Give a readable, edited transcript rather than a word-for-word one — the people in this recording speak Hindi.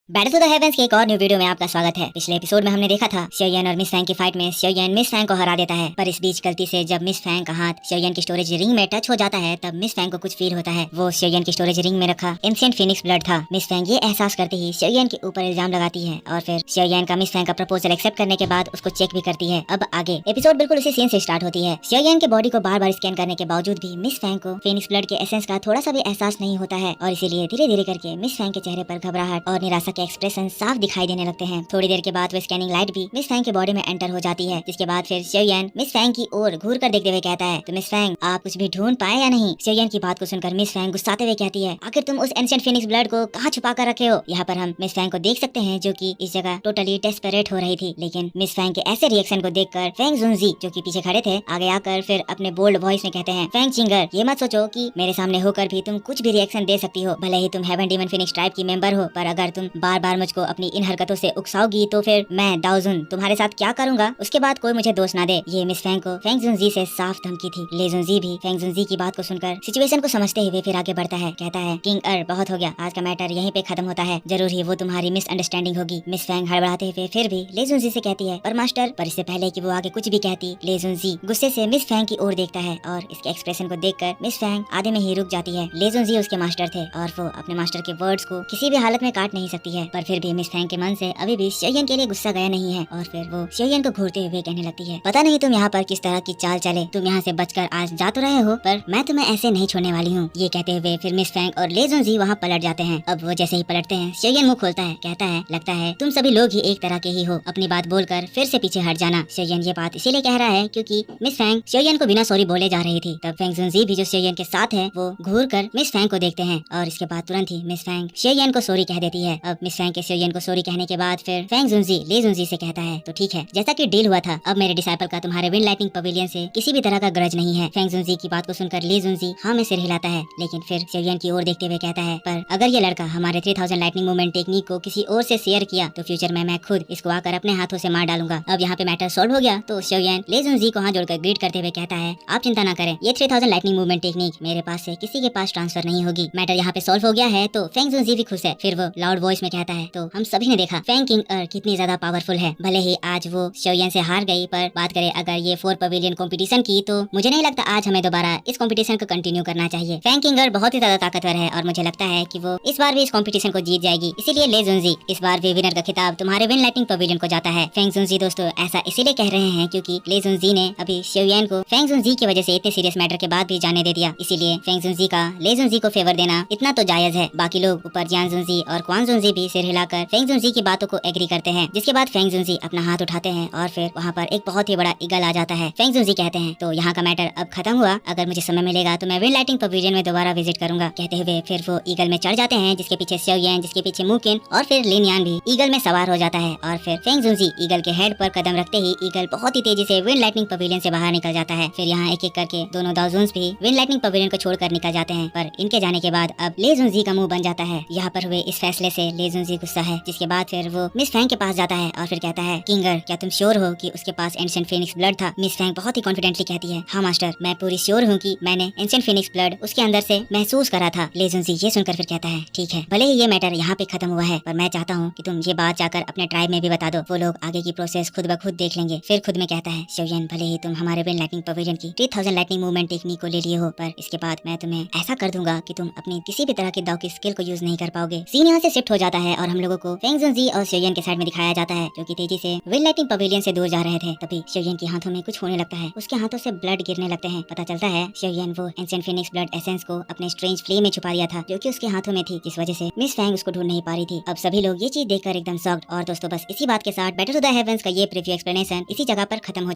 बैटल टू द हेवेंस के एक और न्यू वीडियो में आपका स्वागत है। पिछले एपिसोड में हमने देखा था शियोयन और मिस फैंग की फाइट में शियोयन मिस फैंग को हरा देता है, पर इस बीच गलती से जब मिस फैंग का हाथ शियोयन की स्टोरेज रिंग में टच हो जाता है तब मिस फैंग को कुछ फील होता है। वो शियोयन की स्टोरेज रिंग में रखा एंशिएंट फीनिक्स ब्लड था। मिस फैंग ये एहसास करते ही शियोयन के ऊपर इल्जाम लगाती है और फिर शियोयन का मिस फैंग का प्रपोजल एक्सेप्ट करने के बाद उसको चेक भी करती है। अब आगे एपिसोड बिल्कुल उसी सीन से स्टार्ट होती है। शियोयन के बॉडी को बार बार स्कैन करने के बावजूद भी मिस फैंग को फीनिक्स ब्लड के एसेंस का थोड़ा सा भी एहसास नहीं होता है और इसीलिए धीरे धीरे करके मिस फैंग के चेहरे पर घबराहट और निराशा के एक्सप्रेशन साफ दिखाई देने लगते हैं। थोड़ी देर के बाद वो स्कैनिंग लाइट भी मिस फैंग के बॉडी में एंटर हो जाती है, जिसके बाद फिर शियोयन मिस फैंग की ओर घूर कर देखते हुए कहता है, तो मिस फैंग आप कुछ भी ढूंढ पाए या नहीं। शियोयन की बात को सुनकर मिस फैंग गुस्साते हुए कहती है, आखिर तुम उस एंशिएंट फीनिक्स ब्लड को कहाँ छुपा कर रखे हो। यहाँ पर हम मिस फैंग को देख सकते हैं जो कि इस जगह टोटली डेस्परेट हो रही थी, लेकिन मिस फैंग के ऐसे रिएक्शन को देखकर फैंग जुनजी जो कि पीछे खड़े थे आगे आकर फिर अपने बोल्ड वॉइस में कहते हैं, फैंग चिंगर ये मत सोचो कि मेरे सामने होकर भी तुम कुछ भी रिएक्शन दे सकती हो, भले ही तुम हेवन डीमन फीनिक्स ट्राइब की मेंबर हो, पर अगर तुम बार बार मुझको अपनी इन हरकतों से उकसाओगी तो फिर मैं दाओजुन तुम्हारे साथ क्या करूंगा, उसके बाद कोई मुझे दोष ना दे। ये मिस फैंग को फैंग जुनजी से साफ धमकी थी। ले जुनजी भी फैंग जुनजी की बात को सुनकर सिचुएशन को समझते हुए फिर आगे बढ़ता है, कहता है, किंग बहुत हो गया, आज का मैटर यहीं पे खत्म होता है, जरूर ही वो तुम्हारी मिसअंडरस्टैंडिंग होगी। मिस फैंग हड़बड़ाते हुए फिर भी ले जुनजी से कहती है, पर मास्टर, पर इससे पहले कि वो आगे कुछ भी कहती ले जुनजी गुस्से से मिस फैंग की ओर देखता है और इसके एक्सप्रेशन को देखकर मिस फैंग आधे में ही रुक जाती है। ले जुनजी उसके मास्टर थे और वो अपने मास्टर के वर्ड्स को किसी भी हालत में काट नहीं सकती है, पर फिर भी मिस फैंग के मन से अभी भी शियोयन के लिए गुस्सा गया नहीं है और फिर वो शियोयन को घूरते हुए कहने लगती है, पता नहीं तुम यहाँ पर किस तरह की चाल चले, तुम यहाँ से बचकर आज जा तो रहे हो, पर मैं तुम्हें ऐसे नहीं छोड़ने वाली हूँ। ये कहते हुए फिर मिस फैंग और ले जुनजी वहाँ पलट जाते हैं। अब वो जैसे ही पलटते हैं शियोयन मुंह खोलता है, कहता है, लगता है तुम सभी लोग ही एक तरह के ही हो, अपनी बात बोलकर फिर से पीछे हट जाना। शियोयन ये बात इसीलिए कह रहा है क्योंकि मिस फैंग शियोयन को बिना सॉरी बोले जा रही थी। तब फैंग जुनजी भी जो शियोयन के साथ है वो घूर कर मिस फैंग को देखते हैं और इसके बाद तुरंत ही मिस फैंग शियोयन को सॉरी कह देती है। अब मिस फैंग के शियोयन को सॉरी कहने के बाद फिर फैंग जुनजी ले जुनजी से कहता है, तो ठीक है, जैसा कि डील हुआ था, अब मेरे डिसाइपल का तुम्हारे विंड लाइटनिंग पवेलियन से किसी भी तरह का ग्रज नहीं है। फैंग जुनजी की बात को सुनकर ले जुनजी हाँ में सिर हिलाता है, लेकिन फिर शियोयन की ओर देखते हुए कहता है, पर अगर ये लड़का हमारे 3000 लाइटनिंग मूवमेंट टेक्निक को किसी और से शेयर किया तो फ्यूचर में मैं खुद इसको आकर अपने हाथों से मार डालूंगा। अब यहाँ पे मैटर सॉल्व हो गया तो शियोयन ले जुनजी को हाथ जोड़कर ग्रीट करते हुए कहता है, आप चिंता ना करें, ये 3000 लाइटनिंग मूवमेंट टेक्निक मेरे पास से किसी के पास ट्रांसफर नहीं होगी। मैटर यहाँ पे सॉल्व हो गया है तो फैंग जुनजी भी खुश है। फिर वो लाउड वॉइस में कहता है, तो हम सभी ने देखा फैंग किंग कितनी ज्यादा पावरफुल है, भले ही आज वो शियोयन से हार गई, पर बात करें अगर ये 4 पवेलियन कंपटीशन की तो मुझे नहीं लगता आज हमें दोबारा इस कंपटीशन को कंटिन्यू करना चाहिए। फैंग किंगर बहुत ही ज्यादा ताकतवर है और मुझे लगता है कि वो इस बार भी इस कंपटीशन को जीत जाएगी, इसीलिए ले जुनजी इस बार भी विनर का खिताब तुम्हारे विंड लाइटनिंग पवेलियन को जाता है। फैंग जुनजी दोस्तों ऐसा इसीलिए कह रहे हैं क्योंकि ले जुनजी ने अभी शियोयन को फैंग जुनजी की वजह से इतने सीरियस मैटर के बाद भी जाने दे दिया, इसीलिए फैंग जुनजी का ले जुनजी को फेवर देना इतना तो जायज है। बाकी लोग ऊपर जियान जुनजी और क्वान जुनजी भी सिर हिलाकर फैंग जुनजी की बातों को एग्री करते हैं, जिसके बाद फैंग जुनजी अपना हाथ उठाते हैं और फिर वहाँ पर एक बहुत ही बड़ा ईगल आ जाता है। फैंग जुनजी कहते हैं, तो यहाँ का मैटर अब खत्म हुआ, अगर मुझे समय मिलेगा तो मैं विंड लाइटनिंग पवेलियन में दोबारा विजिट करूंगा। कहते हुए फिर वो ईगल में चढ़ जाते हैं, जिसके पीछे शियोयन, जिसके पीछे मुकिन और फिर लिन यान भी ईगल में सवार हो जाता है और फिर फैंग जुनजी ईगल के हेड पर कदम रखते ही ईगल बहुत ही तेजी से विंड लाइटनिंग पवेलियन से बाहर निकल जाता है। फिर यहाँ एक एक करके दोनों दाओजुन्स भी विंड लाइटनिंग पवेलियन को छोड़कर निकल जाते हैं, पर इनके जाने के बाद अब ले जुनजी का मुंह बन जाता है। यहाँ पर हुए इस फैसले से ले जुनजी गुस्सा है, जिसके बाद फिर वो मिस फैंग के पास जाता है और फिर कहता है, किंगर क्या तुम श्योर हो कि उसके पास एंशिएंट फीनिक्स ब्लड था। मिस फैंग बहुत ही कॉन्फिडेंटली कहती है, हाँ मास्टर, मैं पूरी श्योर हूँ कि मैंने एंशिएंट फीनिक्स ब्लड उसके अंदर से महसूस करा था। ले जुनजी ये सुनकर फिर कहता है, ठीक है, भले ही ये मैटर यहाँ पे खत्म हुआ है, पर मैं चाहता हूँ कि तुम ये बात जाकर अपने ट्राइब में भी बता दो, वो लोग आगे की प्रोसेस खुद ब खुद देख लेंगे। फिर खुद में कहता है, शियोयन भले ही तुम हमारे विंड लाइटनिंग पवेलियन की 3000 लाइटनिंग मूवमेंट टेक्निक को ले लिए हो, पर इसके बाद मैं तुम्हें ऐसा कर दूंगा कि तुम अपनी किसी भी तरह की दाव की स्किल को यूज नहीं कर पाओगे। सीन यहाँ से शिफ्ट हो जाता है और हम लोगों को फैंग जुनजी और शियोयन के साइड में दिखाया जाता है, जो कि तेजी से विंड लाइटनिंग पवेलियन से दूर जा रहे थे। तभी शियोयन के हाथों में कुछ होने लगता है, उसके हाथों से ब्लड गिरने लगते हैं। पता चलता है शियोयन वो एंशिएंट फीनिक्स ब्लड एसेंस को अपने स्ट्रेंज फ्लेम में छुपा दिया था, जो कि उसके हाथों में थी, जिस वजह से मिस फैंग उसको ढूंढ नहीं पा रही थी। अब सभी लोग ये चीज देखकर एकदम शॉक्ड। और दोस्तों बस इसी बात के साथ बैटल टू द हेवेंस का ये प्रीव्यू एक्सप्लेनेशन इसी जगह पर खत्म हो